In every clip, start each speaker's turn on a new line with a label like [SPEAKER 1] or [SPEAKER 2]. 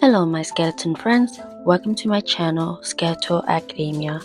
[SPEAKER 1] Hello my skeleton friends, welcome to my channel Skeletal Academia.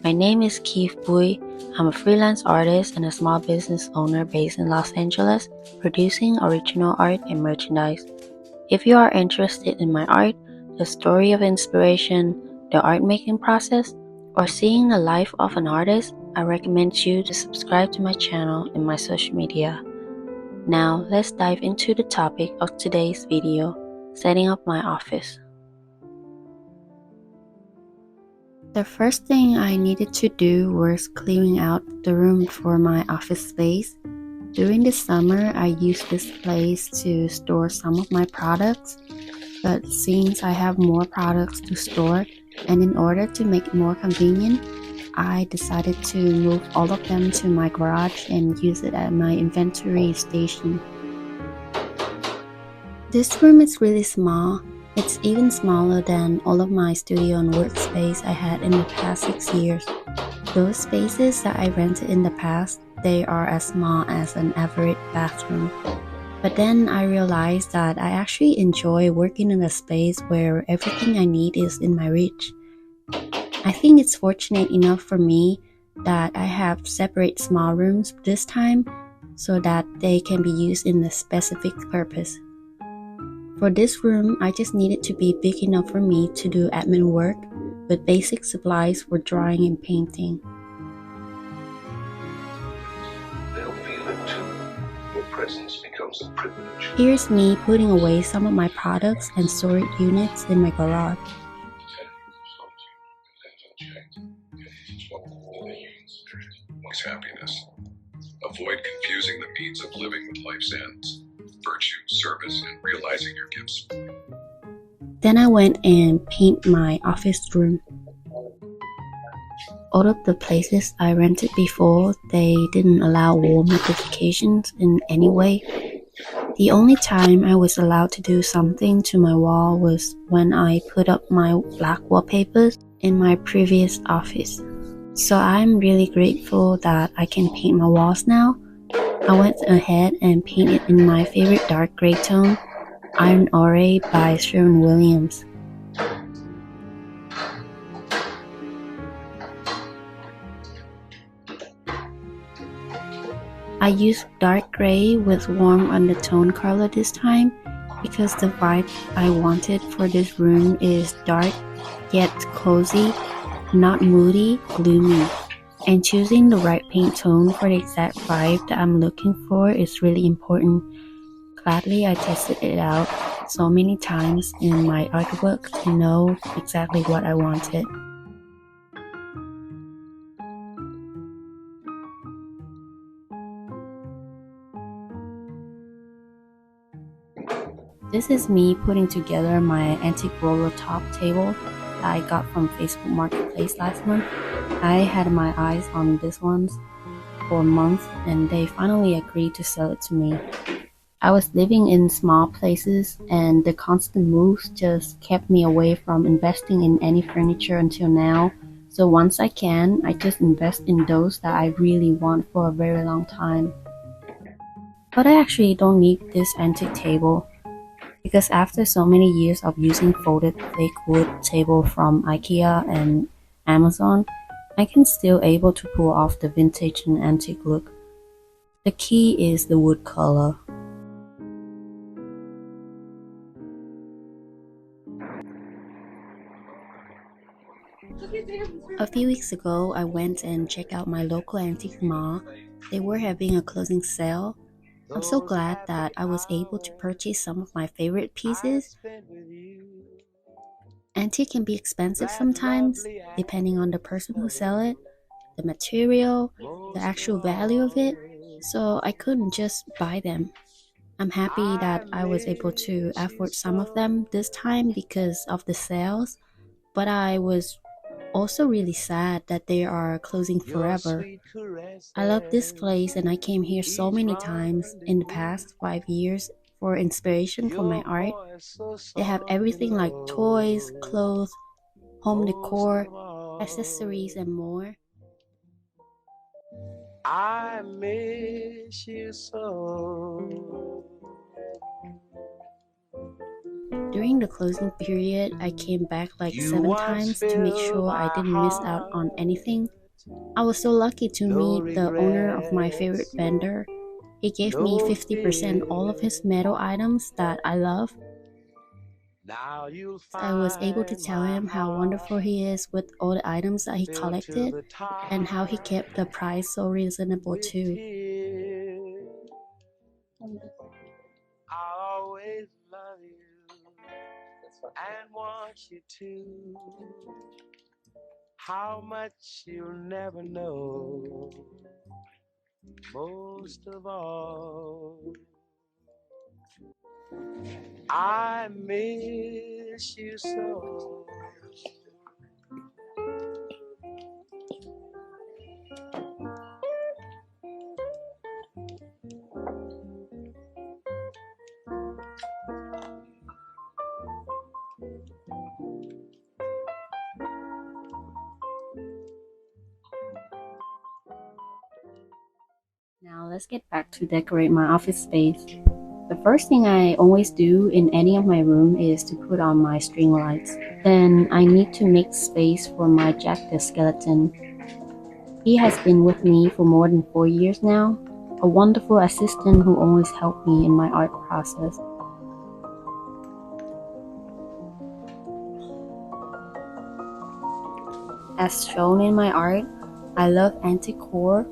[SPEAKER 1] My name is Keith Bui. I'm a freelance artist and a small business owner based in Los Angeles, producing original art and merchandise. If you are interested in my art, the story of inspiration, the art making process, or seeing the life of an artist, I recommend you to subscribe to my channel and my social media. Now let's dive into the topic of today's video, setting up my office. The first thing I needed to do was clearing out the room for my office space. During the summer, I used this place to store some of my products, but since I have more products to store, and in order to make it more convenient, I decided to move all of them to my garage and use it as my inventory station. This room is really small. It's even smaller than all of my studio and workspace I had in the past 6 years. Those spaces that I rented in the past, they are as small as an average bathroom. But then I realized that I actually enjoy working in a space where everything I need is in my reach. I think it's fortunate enough for me that I have separate small rooms this time so that they can be used in a specific purpose. For this room, I just needed to be big enough for me to do admin work with basic supplies for drawing and painting.
[SPEAKER 2] They'll feel it too. Your presence becomes a privilege.
[SPEAKER 1] Here's me putting away some of my products and storage units in my garage.
[SPEAKER 2] What's happiness? Avoid confusing the means of living with life's ends, virtue, service, and realizing your gifts.
[SPEAKER 1] Then I went and painted my office room. All of the places I rented before, they didn't allow wall modifications in any way. The only time I was allowed to do something to my wall was when I put up my black wallpapers in my previous office. So I'm really grateful that I can paint my walls now. I went ahead and painted in my favorite dark gray tone, Iron Ore by Sherwin-Williams. I used dark gray with warm undertone color this time because the vibe I wanted for this room is dark yet cozy, not moody, gloomy. And choosing the right paint tone for the exact vibe that I'm looking for is really important. Gladly, I tested it out so many times in my artwork to know exactly what I wanted. This is me putting together my antique roller top table that I got from Facebook Marketplace last month. I had my eyes on this ones for a month and they finally agreed to sell it to me. I was living in small places and the constant moves just kept me away from investing in any furniture until now. So once I can, I just invest in those that I really want for a very long time. But I actually don't need this antique table, because after so many years of using folded fake wood table from IKEA and Amazon, I can still able to pull off the vintage and antique look. The key is the wood color. A few weeks ago, I went and checked out my local antique mall. They were having a closing sale. I'm so glad that I was able to purchase some of my favorite pieces. Antique can be expensive sometimes, depending on the person who sells it, the material, the actual value of it, so I couldn't just buy them. I'm happy that I was able to afford some of them this time because of the sales, but I was also really sad that they are closing forever. I love this place and I came here so many times in the past 5 years for inspiration for my art. They have everything like toys, clothes, home decor, accessories, and more.
[SPEAKER 3] I miss you so.
[SPEAKER 1] During the closing period, I came back like 7 times to make sure I didn't miss out on anything. I was so lucky to meet the owner of my favorite vendor. He gave me 50% all of his metal items that I love. I was able to tell him how wonderful he is with all the items that he collected and how he kept the price so reasonable too.
[SPEAKER 3] I'll always love you and want you to. How much you'll never know. Most of all, I miss you so.
[SPEAKER 1] Now let's get back to decorate my office space. The first thing I always do in any of my room is to put on my string lights. Then I need to make space for my Jack the Skeleton. He has been with me for more than 4 years now, a wonderful assistant who always helped me in my art process. As shown in my art, I love antique core,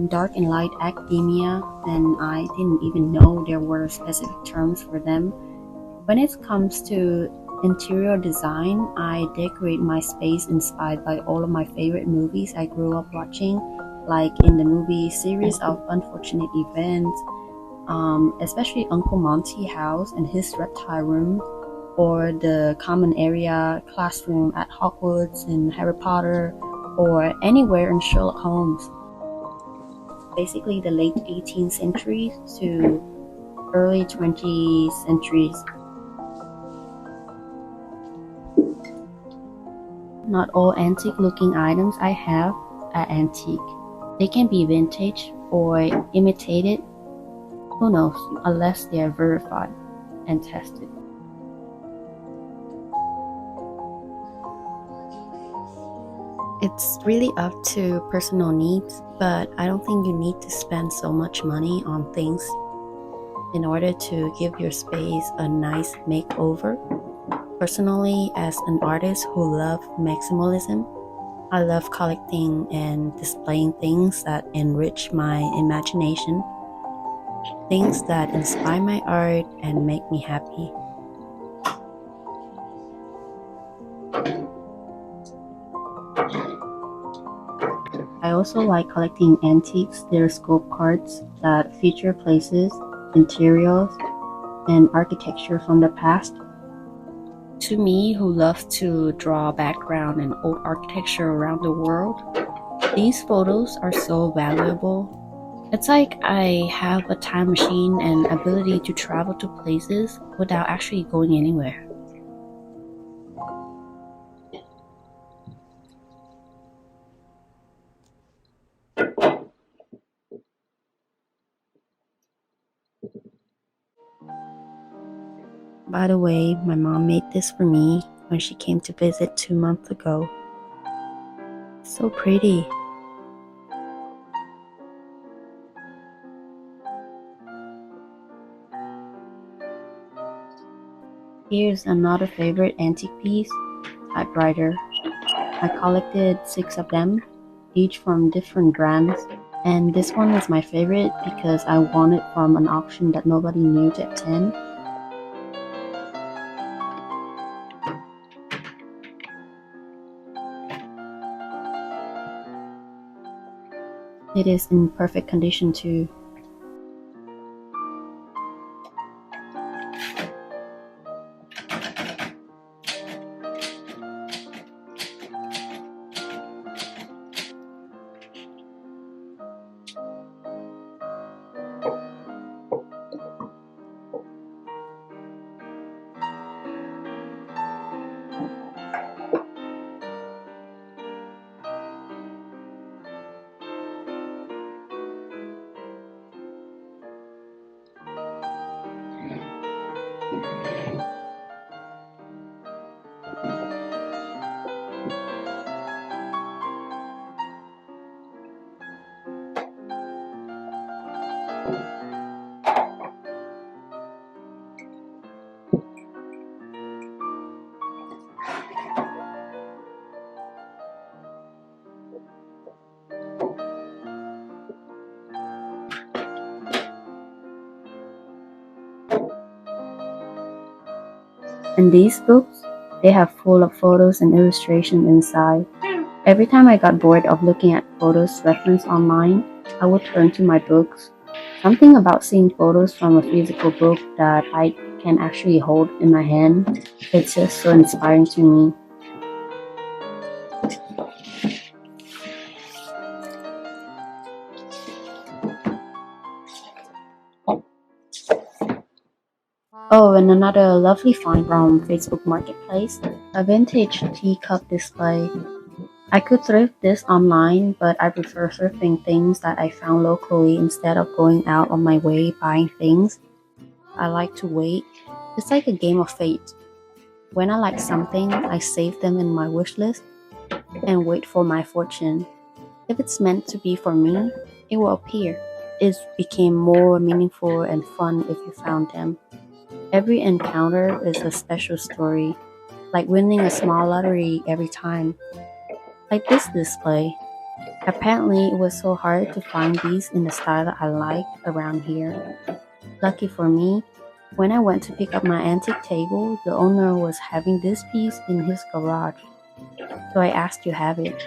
[SPEAKER 1] dark and light academia, and I didn't even know there were specific terms for them. When it comes to interior design, I decorate my space inspired by all of my favorite movies I grew up watching, like in the movie series of Unfortunate Events, especially Uncle Monty House and his reptile room, or the common area classroom at Hogwarts in Harry Potter, or anywhere in Sherlock Holmes. Basically the late 18th century to early 20th centuries. Not all antique looking items I have are antique. They can be vintage or imitated, who knows, unless they are verified and tested. It's really up to personal needs, but I don't think you need to spend so much money on things in order to give your space a nice makeover. Personally, as an artist who loves maximalism, I love collecting and displaying things that enrich my imagination, things that inspire my art and make me happy. I also like collecting antique stereoscope cards that feature places, interiors, and architecture from the past. To me, who loves to draw background and old architecture around the world, these photos are so valuable. It's like I have a time machine and ability to travel to places without actually going anywhere. By the way, my mom made this for me when she came to visit 2 months ago. It's so pretty. Here's another favorite antique piece, typewriter. I collected 6 of them, each from different brands, and this one is my favorite because I won it from an auction that nobody knew to attend. It is in perfect condition too. And these books, they have full of photos and illustrations inside. Every time I got bored of looking at photos referenced online, I would turn to my books. Something about seeing photos from a physical book that I can actually hold in my hand, it's just so inspiring to me. Oh, and another lovely find from Facebook Marketplace, a vintage teacup display. I could thrift this online, but I prefer thrifting things that I found locally instead of going out of my way buying things. I like to wait. It's like a game of fate. When I like something, I save them in my wish list and wait for my fortune. If it's meant to be for me, it will appear. It became more meaningful and fun if you found them. Every encounter is a special story, like winning a small lottery every time. Like this display. Apparently, it was so hard to find these in the style that I like around here. Lucky for me, when I went to pick up my antique table, the owner was having this piece in his garage, so I asked to have it.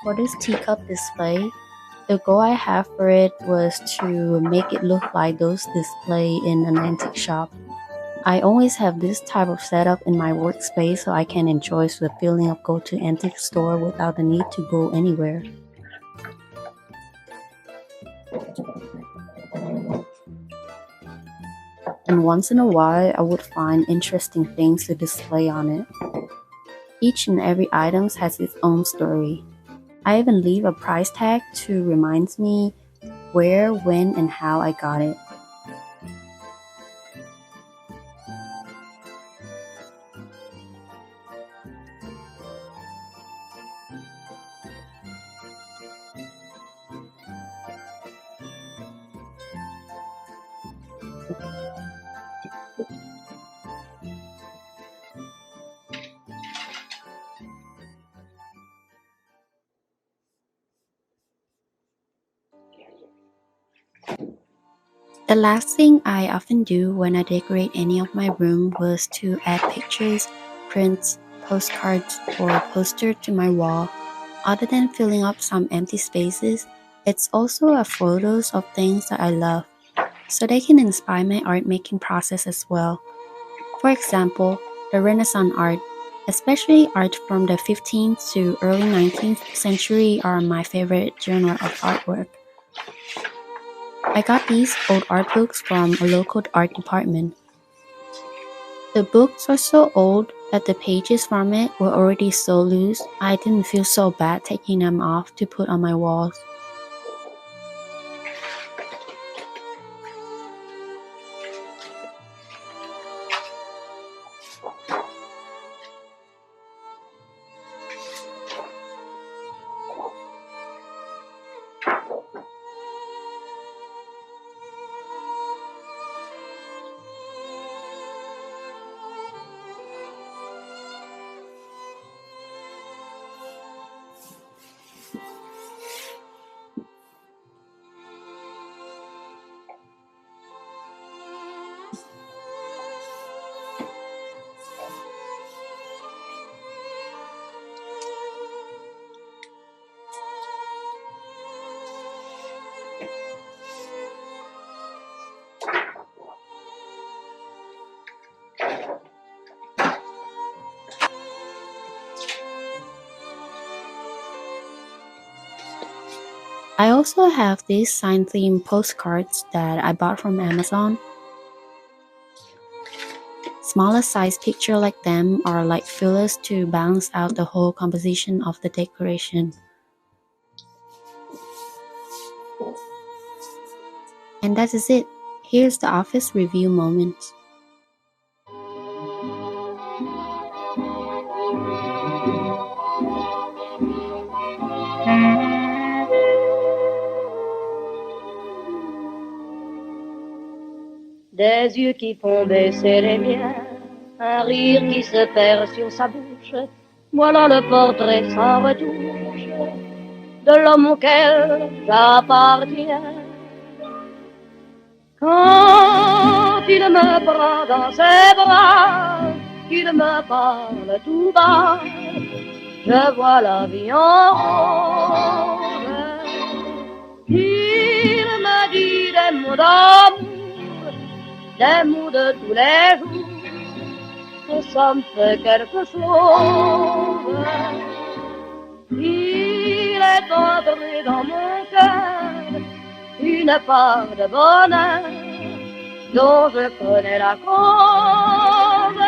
[SPEAKER 1] For this teacup display, the goal I have for it was to make it look like those display in an antique shop. I always have this type of setup in my workspace so I can enjoy the feeling of go to antique store without the need to go anywhere. And once in a while, I would find interesting things to display on it. Each and every item has its own story. I even leave a price tag to remind me where, when, and how I got it. The last thing I often do when I decorate any of my room was to add pictures, prints, postcards, or poster to my wall. Other than filling up some empty spaces, it's also a photos of things that I love, so they can inspire my art making process as well. For example, the Renaissance art, especially art from the 15th to early 19th century, are my favorite genre of artwork. I got these old art books from a local art department. The books are so old that the pages from it were already so loose, I didn't feel so bad taking them off to put on my walls. I also have these sign-themed postcards that I bought from Amazon. Smaller size pictures like them are like fillers to balance out the whole composition of the decoration. And that is it. Here's the office review moment.
[SPEAKER 4] Des yeux qui font baisser les miens, un rire qui se perd sur sa bouche, voilà le portrait sans retouche de l'homme auquel j'appartiens. Quand il me prend dans ses bras, qu'il me parle tout bas, je vois la vie en rose. Il me dit des mots d'amour, des mots de tous les jours, que ça me fait quelque chose. Il est entré dans mon cœur une part de bonheur dont je connais la cause.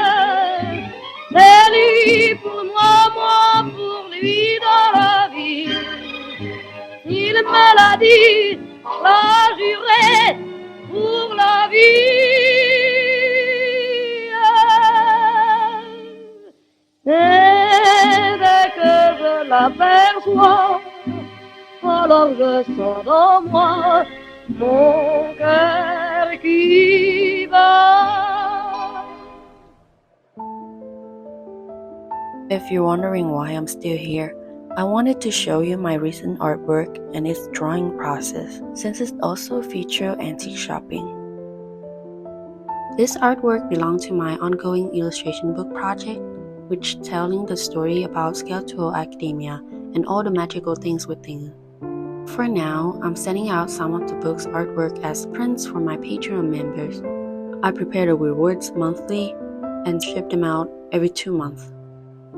[SPEAKER 4] C'est lui pour moi, moi pour lui dans la vie. Il me l'a dit, l'a juré pour la vie. Et dès que je l'aperçois, alors je sens dans moi mon cœur qui bat.
[SPEAKER 1] If you're wondering why I'm still here, I wanted to show you my recent artwork and its drawing process, since it also features antique shopping. This artwork belonged to my ongoing illustration book project, which telling the story about skeletal academia and all the magical things within it. For now, I'm sending out some of the book's artwork as prints for my Patreon members. I prepare the rewards monthly and ship them out every 2 months.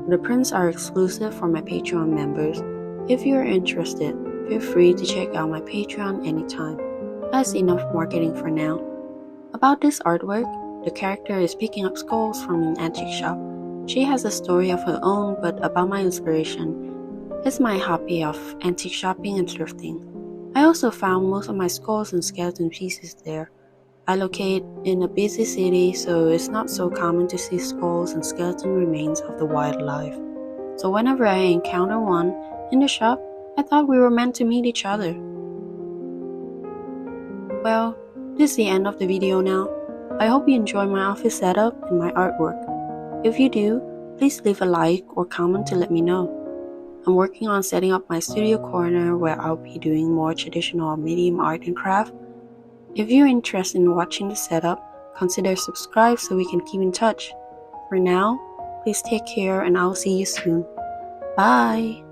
[SPEAKER 1] The prints are exclusive for my Patreon members. If you're interested, feel free to check out my Patreon anytime. That's enough marketing for now. About this artwork, the character is picking up skulls from an antique shop. She has a story of her own, but about my inspiration is my hobby of antique shopping and thrifting. I also found most of my skulls and skeleton pieces there. I locate in a busy city, so it's not so common to see skulls and skeleton remains of the wildlife. So whenever I encounter one in the shop, I thought we were meant to meet each other. Well, this is the end of the video now. I hope you enjoy my office setup and my artwork. If you do, please leave a like or comment to let me know. I'm working on setting up my studio corner where I'll be doing more traditional medium art and craft. If you're interested in watching the setup, consider subscribe so we can keep in touch. For now, please take care and I'll see you soon. Bye!